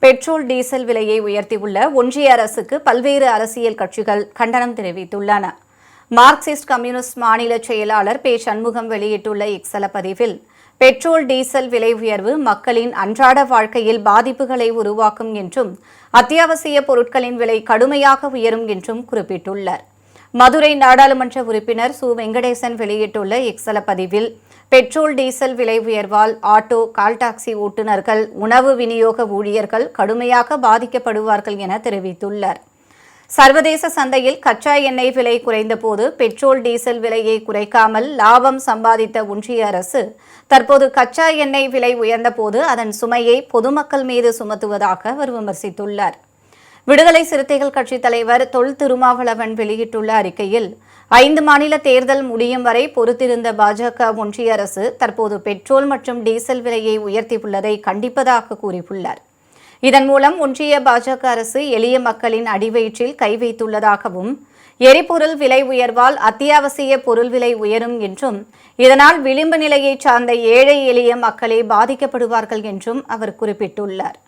Petrol diesel விலையை உயர்த்தியுள்ள ஒன்றிய அரசுக்கு பல்வேறு அரசியல் கட்சிகள் கண்டனம் தெரிவித்துள்ளன. மார்க்சிஸ்ட் கம்யூனிஸ்ட் மாநில செயலாளர் பே. சண்முகம் வெளியிட்டுள்ள எக்ஸல பதிவில், பெட்ரோல் டீசல் விலை உயர்வு மக்களின் அன்றாட வாழ்க்கையில் பாதிப்புகளை உருவாக்கும் என்றும் அத்தியாவசிய பொருட்களின் விலை கடுமையாக உயரும் என்றும் குறிப்பிட்டுள்ளார். மதுரை நாடாளுமன்ற உறுப்பினர் சு. வெங்கடேசன் வெளியிட்டுள்ள எக்ஸல பதிவில், பெட்ரோல் டீசல் விலை உயர்வால் ஆட்டோ, கால் டாக்ஸி ஓட்டுநர்கள், உணவு விநியோக ஊழியர்கள் கடுமையாக பாதிக்கப்படுவார்கள் என தெரிவித்துள்ளார். சர்வதேச சந்தையில் கச்சா எண்ணெய் விலை குறைந்தபோது பெட்ரோல் டீசல் விலையை குறைக்காமல் லாபம் சம்பாதித்த ஒன்றிய அரசு தற்போது கச்சா எண்ணெய் விலை உயர்ந்தபோது அதன் சுமையை பொதுமக்கள் மீது சுமத்துவதாக அவர் விமர்சித்துள்ளார். விடுதலை சிறுத்தைகள் கட்சித் தலைவர் தொல் திருமாவளவன் வெளியிட்டுள்ள அறிக்கையில், 5 மாநில தேர்தல் முடியும் வரை பொறுத்திருந்த பாஜக ஒன்றிய அரசு தற்போது பெட்ரோல் மற்றும் டீசல் விலையை உயர்த்தியுள்ளதை கண்டிப்பதாக கூறியுள்ளார். இதன் மூலம் ஒன்றிய பாஜக அரசு எளிய மக்களின் அடிவயிற்றில் கை வைத்துள்ளதாகவும், எரிபொருள் விலை உயர்வால் அத்தியாவசிய பொருள் விலை உயரும் என்றும், இதனால் விளிம்பு நிலையைச் சார்ந்த ஏழை எளிய மக்களே பாதிக்கப்படுவார்கள் என்றும் அவர் குறிப்பிட்டுள்ளார்.